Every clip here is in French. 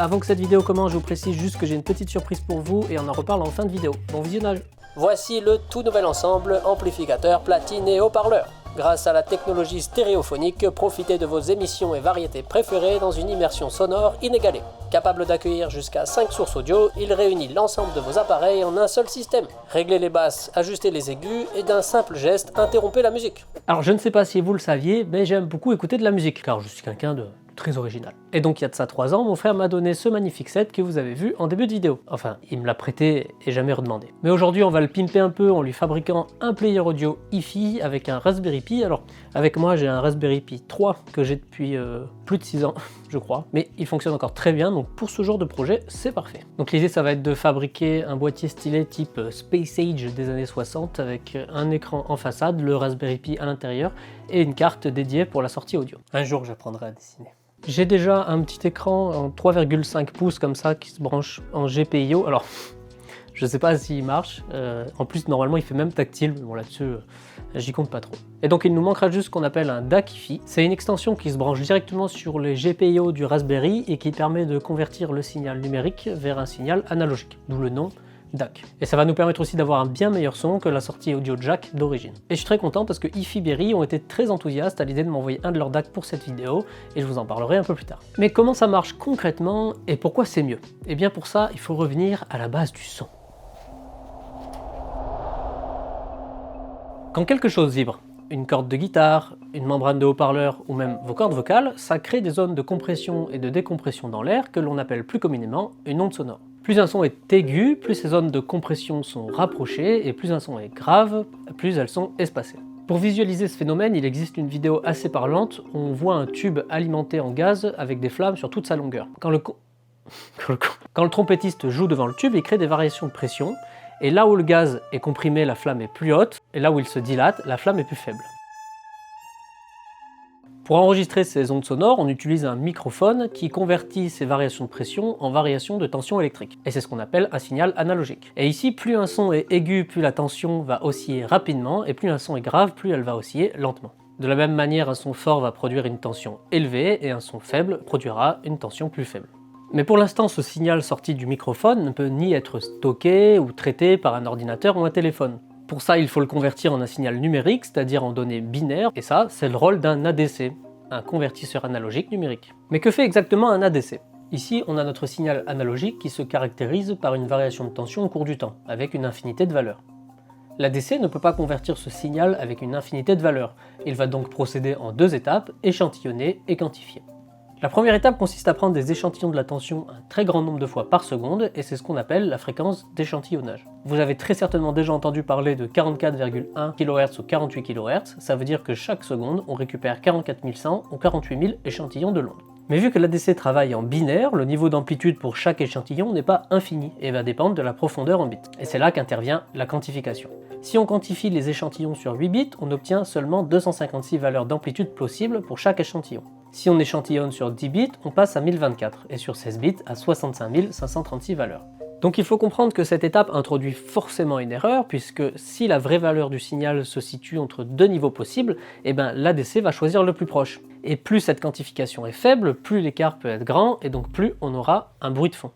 Avant que cette vidéo commence, je vous précise juste que j'ai une petite surprise pour vous et on en reparle en fin de vidéo. Bon visionnage. Voici le tout nouvel ensemble amplificateur, platine et haut-parleur. Grâce à la technologie stéréophonique, profitez de vos émissions et variétés préférées dans une immersion sonore inégalée. Capable d'accueillir jusqu'à 5 sources audio, il réunit l'ensemble de vos appareils en un seul système. Réglez les basses, ajustez les aigus et d'un simple geste, interrompez la musique. Alors je ne sais pas si vous le saviez, mais j'aime beaucoup écouter de la musique, car je suis quelqu'un de très original. Et donc il y a de ça 3 ans, mon frère m'a donné ce magnifique set que vous avez vu en début de vidéo. Enfin, il me l'a prêté et jamais redemandé. Mais aujourd'hui on va le pimper un peu en lui fabriquant un player audio hi-fi avec un Raspberry Pi. Alors avec moi j'ai un Raspberry Pi 3 que j'ai depuis plus de 6 ans je crois, mais il fonctionne encore très bien, donc pour ce genre de projet c'est parfait. Donc l'idée ça va être de fabriquer un boîtier stylé type Space Age des années 60 avec un écran en façade, le Raspberry Pi à l'intérieur et une carte dédiée pour la sortie audio. Un jour j'apprendrai à dessiner. J'ai déjà un petit écran en 3,5 pouces comme ça qui se branche en GPIO. Alors, je sais pas s'il marche. En plus, normalement, il fait même tactile. Mais bon, là-dessus, j'y compte pas trop. Et donc, il nous manquera juste ce qu'on appelle un DAC hi-fi. C'est une extension qui se branche directement sur les GPIO du Raspberry et qui permet de convertir le signal numérique vers un signal analogique. D'où le nom DAC. Et ça va nous permettre aussi d'avoir un bien meilleur son que la sortie audio jack d'origine. Et je suis très content parce que hi-fi Berry ont été très enthousiastes à l'idée de m'envoyer un de leurs DAC pour cette vidéo et je vous en parlerai un peu plus tard. Mais comment ça marche concrètement et pourquoi c'est mieux? Et bien pour ça, il faut revenir à la base du son. Quand quelque chose vibre, une corde de guitare, une membrane de haut-parleur ou même vos cordes vocales, ça crée des zones de compression et de décompression dans l'air que l'on appelle plus communément une onde sonore. Plus un son est aigu, plus ces zones de compression sont rapprochées, et plus un son est grave, plus elles sont espacées. Pour visualiser ce phénomène, il existe une vidéo assez parlante où on voit un tube alimenté en gaz avec des flammes sur toute sa longueur. Quand le trompettiste joue devant le tube, il crée des variations de pression, et là où le gaz est comprimé, la flamme est plus haute, et là où il se dilate, la flamme est plus faible. Pour enregistrer ces ondes sonores, on utilise un microphone qui convertit ces variations de pression en variations de tension électrique. Et c'est ce qu'on appelle un signal analogique. Et ici, plus un son est aigu, plus la tension va osciller rapidement, et plus un son est grave, plus elle va osciller lentement. De la même manière, un son fort va produire une tension élevée, et un son faible produira une tension plus faible. Mais pour l'instant, ce signal sorti du microphone ne peut ni être stocké ou traité par un ordinateur ou un téléphone. Pour ça, il faut le convertir en un signal numérique, c'est-à-dire en données binaires, et ça, c'est le rôle d'un ADC, un convertisseur analogique numérique. Mais que fait exactement un ADC? Ici, on a notre signal analogique qui se caractérise par une variation de tension au cours du temps, avec une infinité de valeurs. L'ADC ne peut pas convertir ce signal avec une infinité de valeurs, il va donc procéder en 2 étapes, échantillonner et quantifier. La première étape consiste à prendre des échantillons de la tension un très grand nombre de fois par seconde et c'est ce qu'on appelle la fréquence d'échantillonnage. Vous avez très certainement déjà entendu parler de 44,1 kHz ou 48 kHz, ça veut dire que chaque seconde on récupère 44 100 ou 48 000 échantillons de l'onde. Mais vu que l'ADC travaille en binaire, le niveau d'amplitude pour chaque échantillon n'est pas infini et va dépendre de la profondeur en bits. Et c'est là qu'intervient la quantification. Si on quantifie les échantillons sur 8 bits, on obtient seulement 256 valeurs d'amplitude possibles pour chaque échantillon. Si on échantillonne sur 10 bits, on passe à 1024 et sur 16 bits à 65 536 valeurs. Donc il faut comprendre que cette étape introduit forcément une erreur puisque si la vraie valeur du signal se situe entre 2 niveaux possibles, eh ben l'ADC va choisir le plus proche. Et plus cette quantification est faible, plus l'écart peut être grand et donc plus on aura un bruit de fond.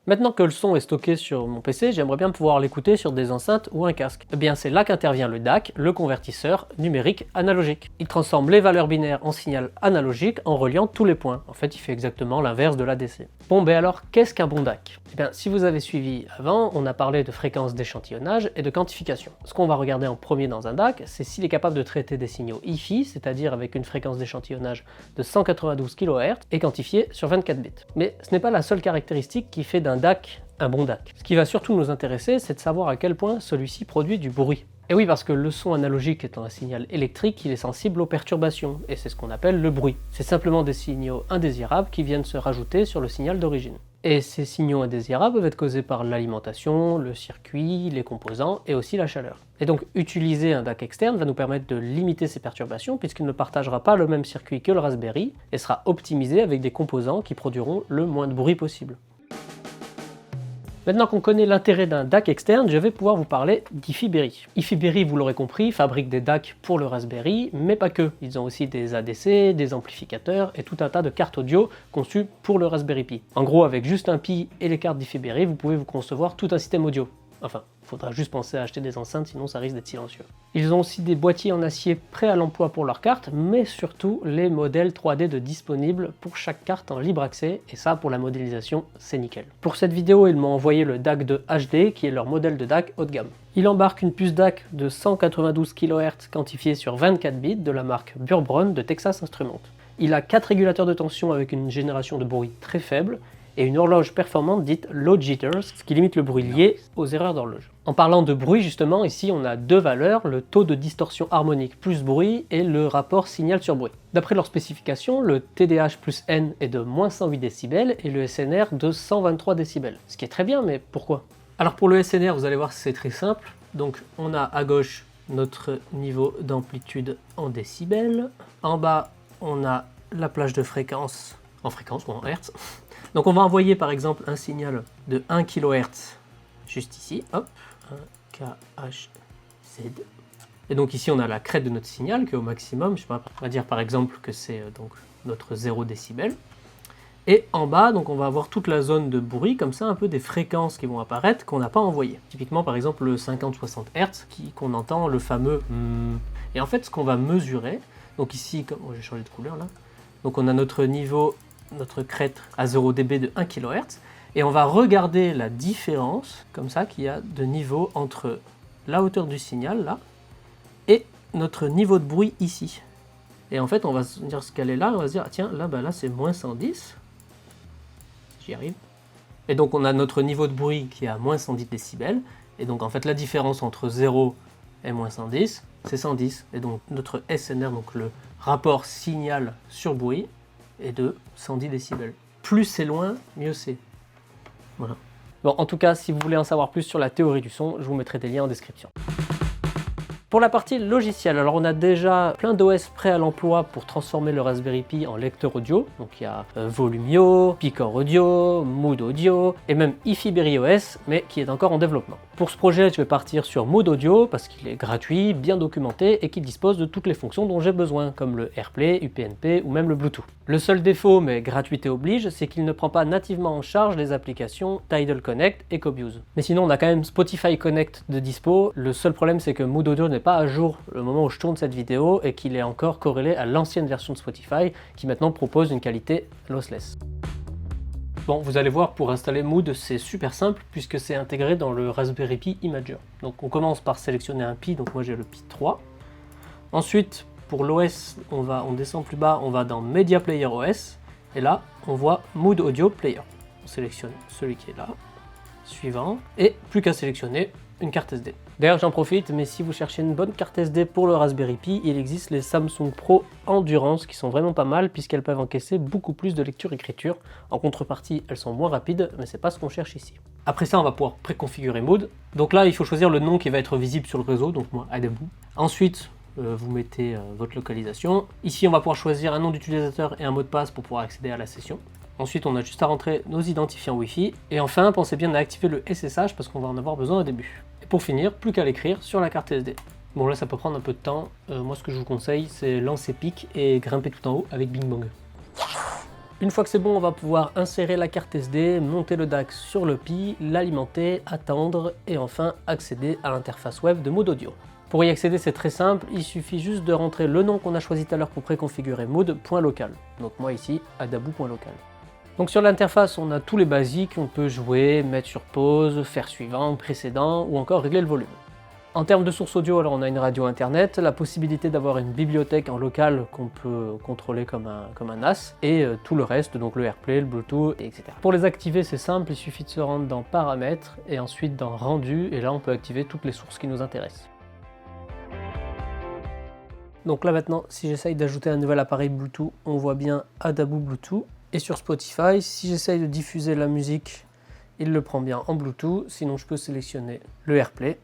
Maintenant que le son est stocké sur mon PC, j'aimerais bien pouvoir l'écouter sur des enceintes ou un casque. Eh bien c'est là qu'intervient le DAC, le convertisseur numérique analogique. Il transforme les valeurs binaires en signal analogique en reliant tous les points. En fait, il fait exactement l'inverse de l'ADC. Bon, ben alors, qu'est-ce qu'un bon DAC? Eh bien, si vous avez suivi avant, on a parlé de fréquence d'échantillonnage et de quantification. Ce qu'on va regarder en premier dans un DAC, c'est s'il est capable de traiter des signaux hi-fi, c'est-à-dire avec une fréquence d'échantillonnage de 192 kHz et quantifié sur 24 bits. Mais ce n'est pas la seule caractéristique qui fait d'un DAC un bon DAC. Ce qui va surtout nous intéresser, c'est de savoir à quel point celui-ci produit du bruit. Et oui, parce que le son analogique étant un signal électrique, il est sensible aux perturbations, et c'est ce qu'on appelle le bruit. C'est simplement des signaux indésirables qui viennent se rajouter sur le signal d'origine. Et ces signaux indésirables peuvent être causés par l'alimentation, le circuit, les composants et aussi la chaleur. Et donc utiliser un DAC externe va nous permettre de limiter ces perturbations puisqu'il ne partagera pas le même circuit que le Raspberry et sera optimisé avec des composants qui produiront le moins de bruit possible. Maintenant qu'on connaît l'intérêt d'un DAC externe, je vais pouvoir vous parler d'Ifiberry. Ifiberry, vous l'aurez compris, fabrique des DAC pour le Raspberry, mais pas que. Ils ont aussi des ADC, des amplificateurs et tout un tas de cartes audio conçues pour le Raspberry Pi. En gros, avec juste un Pi et les cartes d'Ifiberry, vous pouvez vous concevoir tout un système audio. Enfin, il faudra juste penser à acheter des enceintes, sinon ça risque d'être silencieux. Ils ont aussi des boîtiers en acier prêts à l'emploi pour leurs cartes, mais surtout les modèles 3D de disponibles pour chaque carte en libre accès, et ça pour la modélisation, c'est nickel. Pour cette vidéo, ils m'ont envoyé le DAC de HD, qui est leur modèle de DAC haut de gamme. Il embarque une puce DAC de 192 kHz quantifiée sur 24 bits de la marque Burbron de Texas Instruments. Il a 4 régulateurs de tension avec une génération de bruit très faible, et une horloge performante dite low jitters, ce qui limite le bruit lié aux erreurs d'horloge. En parlant de bruit justement, ici on a deux valeurs, le taux de distorsion harmonique plus bruit et le rapport signal sur bruit. D'après leurs spécifications, le TDH plus N est de moins 108 décibels et le SNR de 123 décibels. Ce qui est très bien, mais pourquoi? Alors pour le SNR, vous allez voir c'est très simple. Donc on a à gauche notre niveau d'amplitude en décibels. En bas, on a la plage de fréquence en fréquence ou en hertz. Donc on va envoyer par exemple un signal de 1 kHz juste ici, hop, 1 kHz. Et donc ici on a la crête de notre signal qui est au maximum, je sais pas, on va dire par exemple que c'est donc notre 0 décibel. Et en bas, donc on va avoir toute la zone de bruit, comme ça un peu des fréquences qui vont apparaître qu'on n'a pas envoyées. Typiquement par exemple le 50-60 Hz qu'on entend le fameux Et en fait ce qu'on va mesurer, donc ici, comme j'ai changé de couleur là, donc on a notre niveau, notre crête à 0 dB de 1 kHz, et on va regarder la différence, comme ça, qu'il y a de niveau entre la hauteur du signal, là, et notre niveau de bruit ici. Et en fait, on va se dire ce qu'elle est là, on va se dire, ah, tiens, là, bah, là c'est moins 110, j'y arrive. Et donc on a notre niveau de bruit qui est à moins 110 décibels, et donc en fait la différence entre 0 et moins 110, c'est 110. Et donc notre SNR, donc le rapport signal sur bruit, est de 110 décibels. Plus c'est loin, mieux c'est. Voilà. Bon, en tout cas, si vous voulez en savoir plus sur la théorie du son, je vous mettrai des liens en description. Pour la partie logicielle, alors on a déjà plein d'OS prêts à l'emploi pour transformer le Raspberry Pi en lecteur audio. Donc il y a Volumio, Picor Audio, Mood Audio et même Ifiberry OS, mais qui est encore en développement. Pour ce projet, je vais partir sur Mood Audio parce qu'il est gratuit, bien documenté et qu'il dispose de toutes les fonctions dont j'ai besoin, comme le AirPlay, UPnP ou même le Bluetooth. Le seul défaut, mais gratuité oblige, c'est qu'il ne prend pas nativement en charge les applications Tidal Connect et Qobuz. Mais sinon, on a quand même Spotify Connect de dispo. Le seul problème, c'est que Mood Audio n'est pas à jour le moment où je tourne cette vidéo et qu'il est encore corrélé à l'ancienne version de Spotify qui maintenant propose une qualité lossless. Bon, vous allez voir, pour installer Mood, c'est super simple puisque c'est intégré dans le Raspberry Pi Imager. Donc on commence par sélectionner un Pi, donc moi j'ai le Pi 3. Ensuite, pour l'OS, on descend plus bas, on va dans Media Player OS, et là, on voit Mood Audio Player. On sélectionne celui qui est là, suivant, et plus qu'à sélectionner une carte SD. D'ailleurs, j'en profite, mais si vous cherchez une bonne carte SD pour le Raspberry Pi, il existe les Samsung Pro Endurance qui sont vraiment pas mal puisqu'elles peuvent encaisser beaucoup plus de lecture-écriture. En contrepartie, elles sont moins rapides, mais c'est pas ce qu'on cherche ici. Après ça, on va pouvoir préconfigurer Mood. Donc là, il faut choisir le nom qui va être visible sur le réseau, donc moi, Adabu. Ensuite, vous mettez votre localisation. Ici, on va pouvoir choisir un nom d'utilisateur et un mot de passe pour pouvoir accéder à la session. Ensuite, on a juste à rentrer nos identifiants Wi-Fi. Et enfin, pensez bien à activer le SSH parce qu'on va en avoir besoin au début. Et pour finir, plus qu'à l'écrire sur la carte SD. Bon, là, ça peut prendre un peu de temps. Moi, ce que je vous conseille, c'est lancer pic et grimper tout en haut avec Bing Bang. Une fois que c'est bon, on va pouvoir insérer la carte SD, monter le DAC sur le Pi, l'alimenter, attendre et enfin accéder à l'interface web de Mood Audio. Pour y accéder, c'est très simple, il suffit juste de rentrer le nom qu'on a choisi tout à l'heure pour préconfigurer Mood.local. Donc moi ici, adabu.local. Donc sur l'interface, on a tous les basiques, on peut jouer, mettre sur pause, faire suivant, précédent ou encore régler le volume. En termes de source audio, alors on a une radio internet, la possibilité d'avoir une bibliothèque en local qu'on peut contrôler comme un NAS, et tout le reste, donc le AirPlay, le Bluetooth, etc. Pour les activer, c'est simple, il suffit de se rendre dans Paramètres et ensuite dans Rendu, et là on peut activer toutes les sources qui nous intéressent. Donc là maintenant, si j'essaye d'ajouter un nouvel appareil Bluetooth, on voit bien Adabu Bluetooth. Et sur Spotify, si j'essaye de diffuser la musique, il le prend bien en Bluetooth, sinon je peux sélectionner le AirPlay.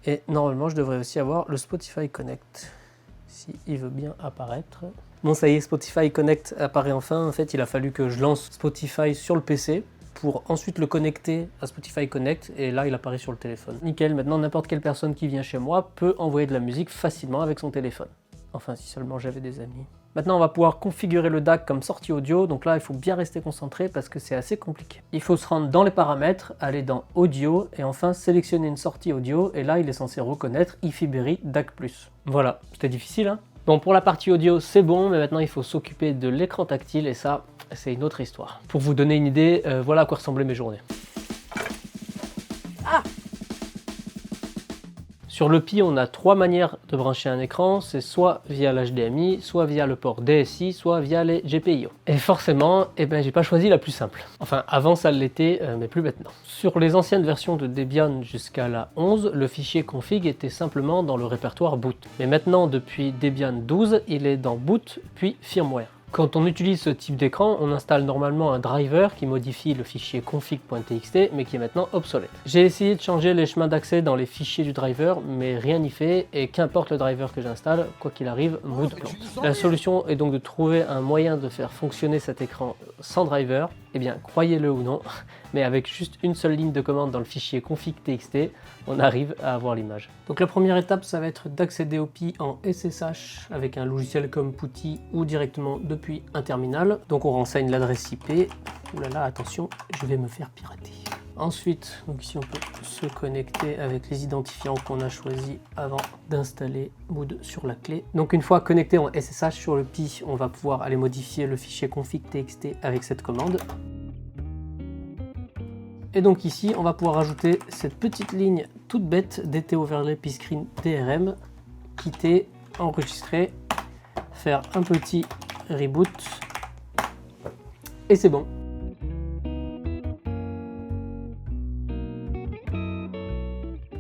Et normalement, je devrais aussi avoir le Spotify Connect, si il veut bien apparaître. Bon, ça y est, Spotify Connect apparaît enfin. En fait, il a fallu que je lance Spotify sur le PC pour ensuite le connecter à Spotify Connect, et là, il apparaît sur le téléphone. Nickel, maintenant, n'importe quelle personne qui vient chez moi peut envoyer de la musique facilement avec son téléphone. Enfin, si seulement j'avais des amis. Maintenant, on va pouvoir configurer le DAC comme sortie audio. Donc là, il faut bien rester concentré parce que c'est assez compliqué. Il faut se rendre dans les paramètres, aller dans Audio et enfin sélectionner une sortie audio. Et là, il est censé reconnaître hi-fi Berry DAC+. Voilà, c'était difficile, hein? Bon, pour la partie audio, c'est bon, mais maintenant, il faut s'occuper de l'écran tactile et ça, c'est une autre histoire. Pour vous donner une idée, voilà à quoi ressemblaient mes journées. Ah! Sur le Pi, on a 3 manières de brancher un écran, c'est soit via l'HDMI, soit via le port DSI, soit via les GPIO. Et forcément, j'ai pas choisi la plus simple. Enfin, avant ça l'était, mais plus maintenant. Sur les anciennes versions de Debian jusqu'à la 11, le fichier config était simplement dans le répertoire boot. Mais maintenant, depuis Debian 12, il est dans boot, puis firmware. Quand on utilise ce type d'écran, on installe normalement un driver qui modifie le fichier config.txt, mais qui est maintenant obsolète. J'ai essayé de changer les chemins d'accès dans les fichiers du driver, mais rien n'y fait, et qu'importe le driver que j'installe, quoi qu'il arrive, mood plante. La solution est donc de trouver un moyen de faire fonctionner cet écran sans driver. Eh bien, croyez-le ou non, mais avec juste une seule ligne de commande dans le fichier config.txt, on arrive à avoir l'image. Donc la première étape, ça va être d'accéder au Pi en SSH avec un logiciel comme PuTTY ou directement depuis un terminal. Donc on renseigne l'adresse IP. Ouh là là, attention, je vais me faire pirater. Ensuite, donc ici on peut se connecter avec les identifiants qu'on a choisis avant d'installer Mood sur la clé. Donc une fois connecté en SSH sur le Pi, on va pouvoir aller modifier le fichier config.txt avec cette commande. Et donc ici, on va pouvoir ajouter cette petite ligne toute bête DT overlay PScreen DRM, quitter, enregistrer, faire un petit reboot, et c'est bon.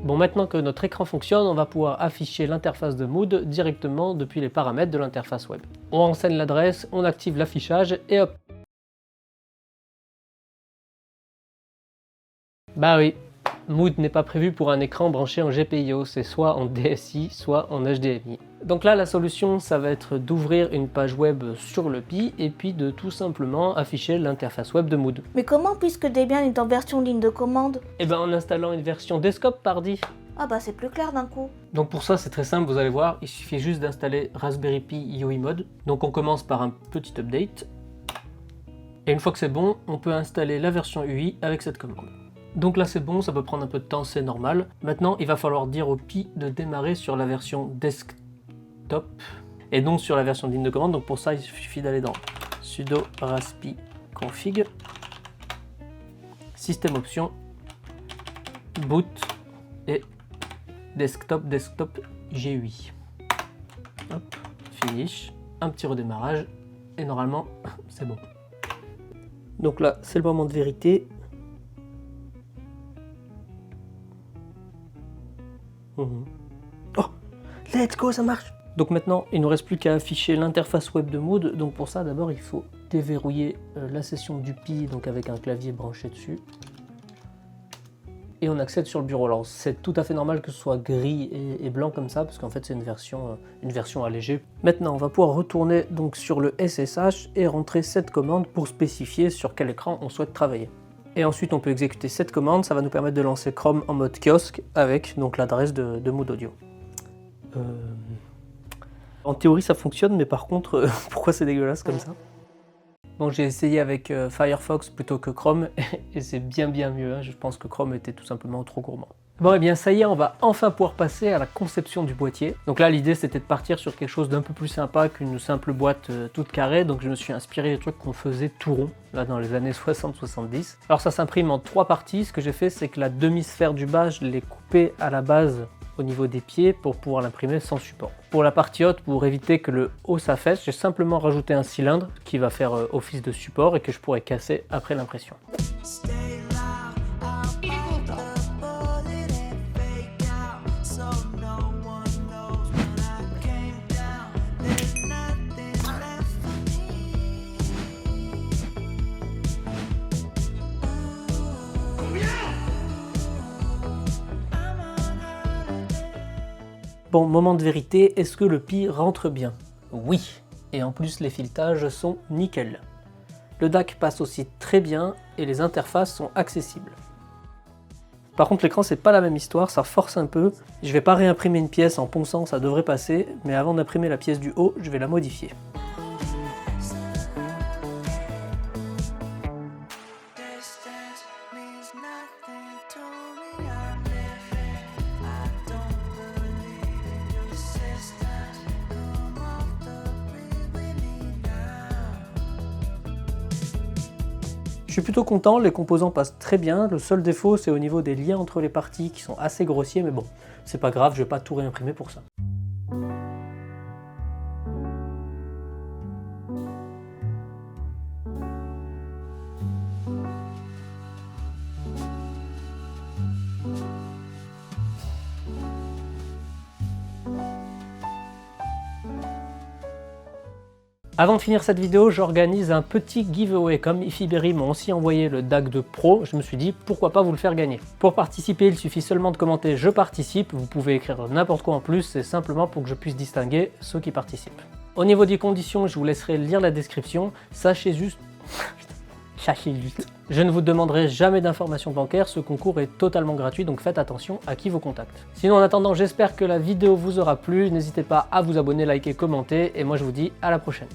Bon, maintenant que notre écran fonctionne, on va pouvoir afficher l'interface de Mood directement depuis les paramètres de l'interface web. On renseigne l'adresse, on active l'affichage et hop. Bah oui, Mood n'est pas prévu pour un écran branché en GPIO, c'est soit en DSI, soit en HDMI. Donc là, la solution, ça va être d'ouvrir une page web sur le Pi et puis de tout simplement afficher l'interface web de Mood. Mais comment, puisque Debian est en version ligne de commande? Eh ben en installant une version desktop, pardi. Ah bah c'est plus clair d'un coup. Donc pour ça, c'est très simple, vous allez voir, il suffit juste d'installer Raspberry Pi UI Mode. Donc on commence par un petit update. Et une fois que c'est bon, on peut installer la version UI avec cette commande. Donc là c'est bon, ça peut prendre un peu de temps, c'est normal. Maintenant, il va falloir dire au Pi de démarrer sur la version desktop et donc sur la version de ligne de commande. Donc pour ça, il suffit d'aller dans sudo raspi config, système options, boot et desktop GUI. Hop, finish, un petit redémarrage et normalement c'est bon. Donc là c'est le moment de vérité. Oh, let's go, ça marche. Donc maintenant, il ne nous reste plus qu'à afficher l'interface web de Mood. Donc pour ça, d'abord, il faut déverrouiller la session du Pi, donc avec un clavier branché dessus. Et on accède sur le bureau. Alors c'est tout à fait normal que ce soit gris et blanc comme ça, parce qu'en fait c'est une version allégée. Maintenant, on va pouvoir retourner donc sur le SSH et rentrer cette commande pour spécifier sur quel écran on souhaite travailler. Et ensuite, on peut exécuter cette commande, ça va nous permettre de lancer Chrome en mode kiosque avec donc l'adresse de Mood Audio. En théorie, ça fonctionne, mais par contre, pourquoi c'est dégueulasse comme ça? Bon, j'ai essayé avec Firefox plutôt que Chrome, et c'est bien mieux, hein. Je pense que Chrome était tout simplement trop gourmand. Bon, et bien ça y est, on va enfin pouvoir passer à la conception du boîtier. Donc là, l'idée c'était de partir sur quelque chose d'un peu plus sympa qu'une simple boîte toute carrée. Donc je me suis inspiré des trucs qu'on faisait tout rond, là dans les années 60-70. Alors ça s'imprime en 3 parties. Ce que j'ai fait, c'est que la demi-sphère du bas, je l'ai coupée à la base au niveau des pieds pour pouvoir l'imprimer sans support. Pour la partie haute, pour éviter que le haut s'affaisse, j'ai simplement rajouté un cylindre qui va faire office de support et que je pourrais casser après l'impression. Bon, moment de vérité, est-ce que le Pi rentre bien? Oui, et en plus les filetages sont nickel. Le DAC passe aussi très bien et les interfaces sont accessibles. Par contre l'écran c'est pas la même histoire, ça force un peu. Je vais pas réimprimer une pièce en ponçant, ça devrait passer, mais avant d'imprimer la pièce du haut, je vais la modifier. Je suis plutôt content, les composants passent très bien, le seul défaut c'est au niveau des liens entre les parties qui sont assez grossiers, mais bon, c'est pas grave, je vais pas tout réimprimer pour ça. Avant de finir cette vidéo, j'organise un petit giveaway. Comme Ifiberry m'ont aussi envoyé le DAC de Pro, je me suis dit pourquoi pas vous le faire gagner. Pour participer, il suffit seulement de commenter « Je participe », vous pouvez écrire n'importe quoi en plus, c'est simplement pour que je puisse distinguer ceux qui participent. Au niveau des conditions, je vous laisserai lire la description, sachez juste... Je ne vous demanderai jamais d'informations bancaires, ce concours est totalement gratuit, donc faites attention à qui vous contacte. Sinon en attendant, j'espère que la vidéo vous aura plu, n'hésitez pas à vous abonner, liker, commenter, et moi je vous dis à la prochaine.